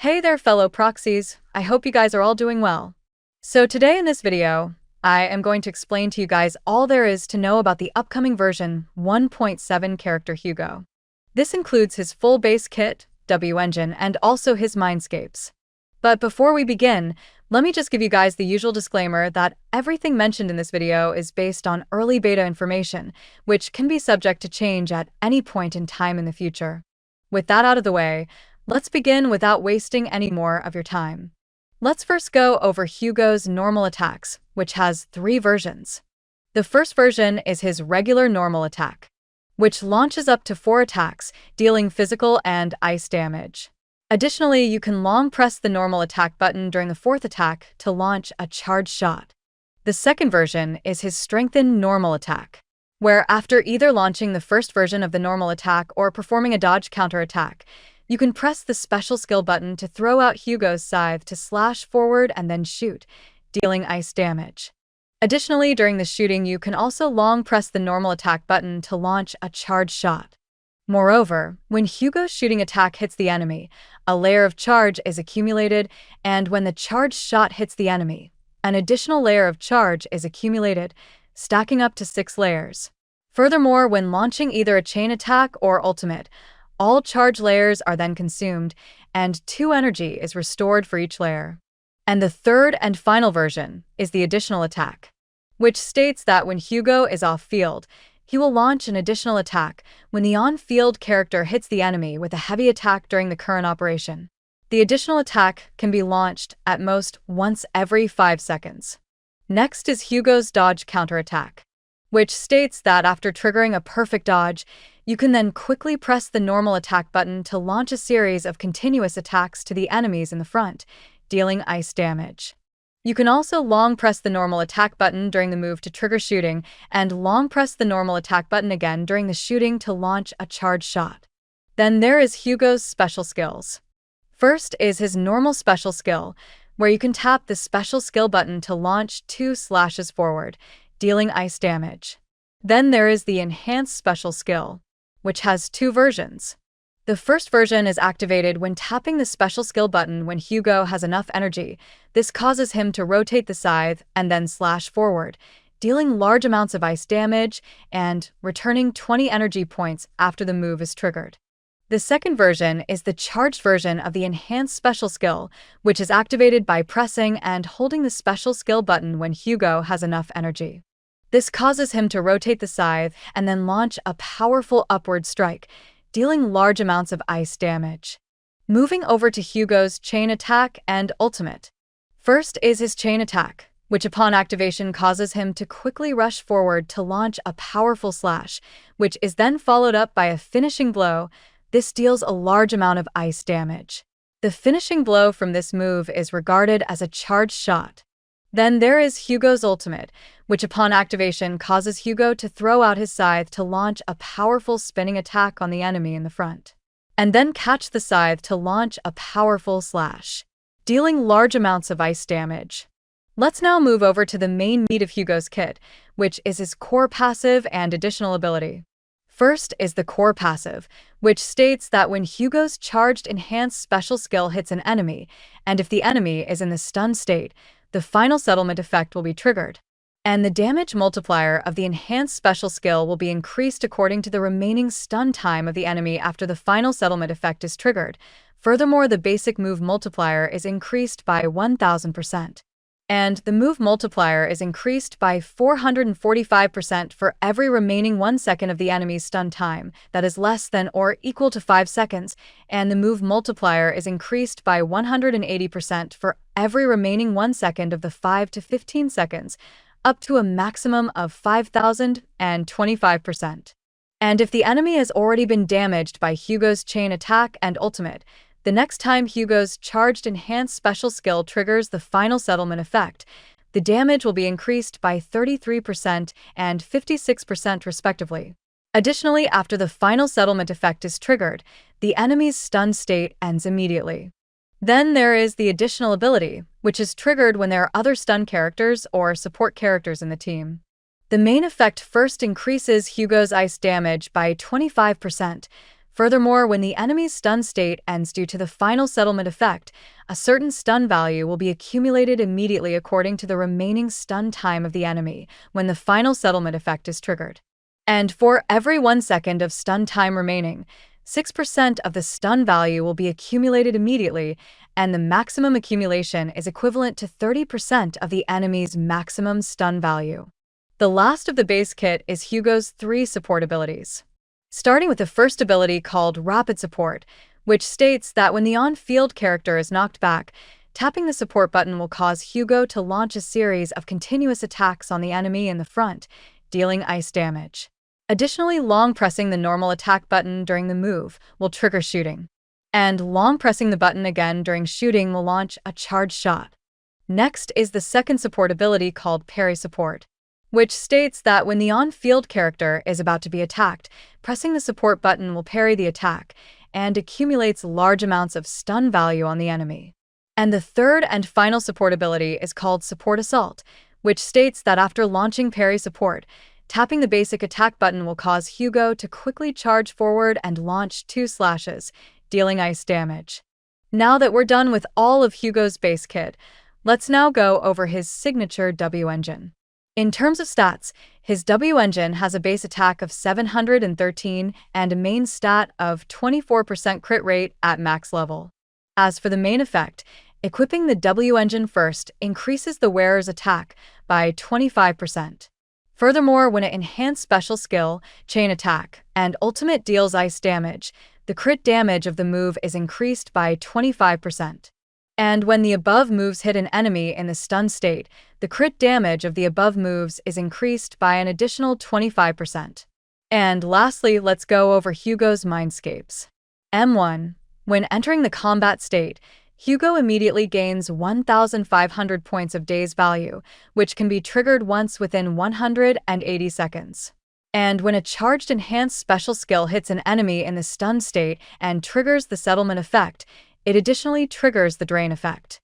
Hey there, fellow proxies. I hope you guys are all doing well. So today in this video, I am going to explain to you guys all there is to know about the upcoming version 1.7 character HUGO. This includes his full base kit, W engine, and also his MINDSCAPES. But before we begin, let me just give you guys the usual disclaimer that everything mentioned in this video is based on early beta information, which can be subject to change at any point in time in the future. With that out of the way, let's begin without wasting any more of your time. Let's first go over HUGO's normal attacks, which has 3 versions. The first version is his regular normal attack, which launches up to 4 attacks, dealing physical and ice damage. Additionally, you can long press the normal attack button during the 4th attack to launch a charged shot. The second version is his strengthened normal attack, where after either launching the first version of the normal attack or performing a dodge counterattack, you can press the special skill button to throw out HUGO's scythe to slash forward and then shoot, dealing ice damage. Additionally, during the shooting, you can also long press the normal attack button to launch a charged shot. Moreover, when HUGO's shooting attack hits the enemy, a layer of charge is accumulated, and when the charged shot hits the enemy, an additional layer of charge is accumulated, stacking up to 6 layers. Furthermore, when launching either a chain attack or ultimate, all charge layers are then consumed, and 2 energy is restored for each layer. And the third and final version is the additional attack, which states that when HUGO is off-field, he will launch an additional attack when the on-field character hits the enemy with a heavy attack during the current operation. The additional attack can be launched at most once every 5 seconds. Next is HUGO's dodge counterattack, which states that after triggering a perfect dodge, you can then quickly press the normal attack button to launch a series of continuous attacks to the enemies in the front, dealing ice damage. You can also long press the normal attack button during the move to trigger shooting, and long press the normal attack button again during the shooting to launch a charged shot. Then there is HUGO's special skills. First is his normal special skill, where you can tap the special skill button to launch 2 slashes forward, dealing ice damage. Then there is the enhanced special skill, which has 2 versions. The first version is activated when tapping the special skill button when HUGO has enough energy. This causes him to rotate the scythe and then slash forward, dealing large amounts of ice damage and returning 20 energy points after the move is triggered. The second version is the charged version of the enhanced special skill, which is activated by pressing and holding the special skill button when HUGO has enough energy. This causes him to rotate the scythe and then launch a powerful upward strike, dealing large amounts of ice damage. Moving over to HUGO's chain attack and ultimate. First is his chain attack, which upon activation causes him to quickly rush forward to launch a powerful slash, which is then followed up by a finishing blow. This deals a large amount of ice damage. The finishing blow from this move is regarded as a charged shot. Then there is HUGO's ultimate, which upon activation causes HUGO to throw out his scythe to launch a powerful spinning attack on the enemy in the front, and then catch the scythe to launch a powerful slash, dealing large amounts of ice damage. Let's now move over to the main meat of HUGO's kit, which is his core passive and additional ability. First is the core passive, which states that when HUGO's charged enhanced special skill hits an enemy, and if the enemy is in the stun state, the final settlement effect will be triggered, and the damage multiplier of the enhanced special skill will be increased according to the remaining stun time of the enemy after the final settlement effect is triggered. Furthermore, the basic move multiplier is increased by 1000%, and the move multiplier is increased by 445% for every remaining 1 second of the enemy's stun time that is less than or equal to 5 seconds, and the move multiplier is increased by 180% for every remaining 1 second of the 5 to 15 seconds, up to a maximum of 5,025%. And if the enemy has already been damaged by HUGO's chain attack and ultimate, the next time HUGO's charged enhanced special skill triggers the final settlement effect, the damage will be increased by 33% and 56% respectively. Additionally, after the final settlement effect is triggered, the enemy's stun state ends immediately. Then there is the additional ability, which is triggered when there are other stun characters or support characters in the team. The main effect first increases HUGO's ice damage by 25%, Furthermore, when the enemy's stun state ends due to the final settlement effect, a certain stun value will be accumulated immediately according to the remaining stun time of the enemy when the final settlement effect is triggered. And for every 1 second of stun time remaining, 6% of the stun value will be accumulated immediately, and the maximum accumulation is equivalent to 30% of the enemy's maximum stun value. The last of the base kit is HUGO's 3 support abilities. Starting with the first ability called Rapid Support, which states that when the on-field character is knocked back, tapping the support button will cause HUGO to launch a series of continuous attacks on the enemy in the front, dealing ice damage. Additionally, long pressing the normal attack button during the move will trigger shooting. And long pressing the button again during shooting will launch a charged shot. Next is the second support ability called Parry Support, which states that when the on-field character is about to be attacked, pressing the support button will parry the attack and accumulates large amounts of stun value on the enemy. And the third and final support ability is called Support Assault, which states that after launching Parry Support, tapping the basic attack button will cause HUGO to quickly charge forward and launch 2 slashes, dealing ice damage. Now that we're done with all of HUGO's base kit, let's now go over his signature W engine. In terms of stats, his W engine has a base attack of 713 and a main stat of 24% crit rate at max level. As for the main effect, equipping the W engine first increases the wearer's attack by 25%. Furthermore, when it enhanced special skill, Chain Attack, and ultimate deals ice damage, the crit damage of the move is increased by 25%. And when the above moves hit an enemy in the stun state, the crit damage of the above moves is increased by an additional 25%. And lastly, let's go over HUGO's MINDSCAPES. M1. When entering the combat state, HUGO immediately gains 1,500 points of daze value, which can be triggered once within 180 seconds. And when a charged enhanced special skill hits an enemy in the stun state and triggers the settlement effect, it additionally triggers the drain effect.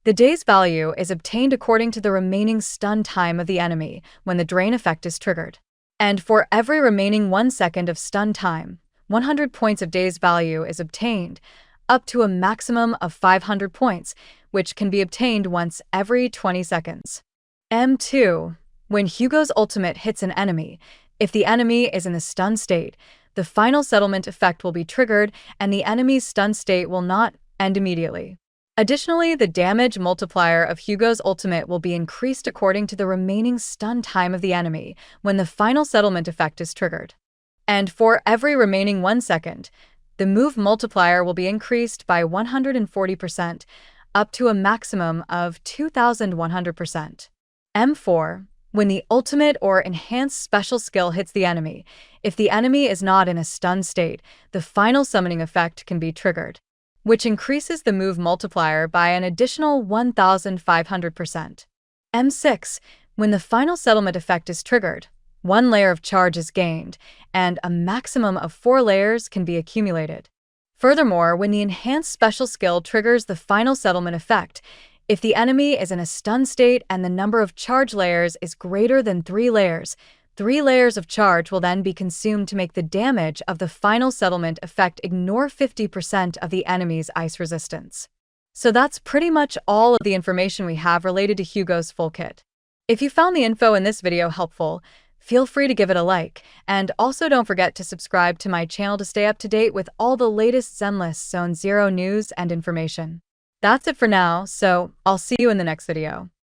The daze value is obtained according to the remaining stun time of the enemy when the drain effect is triggered. And for every remaining 1 second of stun time, 100 points of daze value is obtained, up to a maximum of 500 points, which can be obtained once every 20 seconds. M2. When HUGO's ultimate hits an enemy, if the enemy is in the stun state, the final settlement effect will be triggered and the enemy's stun state will not end immediately. Additionally, the damage multiplier of HUGO's ultimate will be increased according to the remaining stun time of the enemy when the final settlement effect is triggered. And for every remaining 1 second, the move multiplier will be increased by 140%, up to a maximum of 2,100%. M4. When the ultimate or enhanced special skill hits the enemy, if the enemy is not in a stun state, the final summoning effect can be triggered, which increases the move multiplier by an additional 1,500%. M6. When the final settlement effect is triggered, 1 layer of charge is gained, and a maximum of 4 layers can be accumulated. Furthermore, when the enhanced special skill triggers the final settlement effect, if the enemy is in a stun state and the number of charge layers is greater than 3 layers, 3 layers of charge will then be consumed to make the damage of the final settlement effect ignore 50% of the enemy's ice resistance. So that's pretty much all of the information we have related to HUGO's full kit. If you found the info in this video helpful, feel free to give it a like, and also don't forget to subscribe to my channel to stay up to date with all the latest Zenless Zone Zero news and information. That's it for now, so I'll see you in the next video.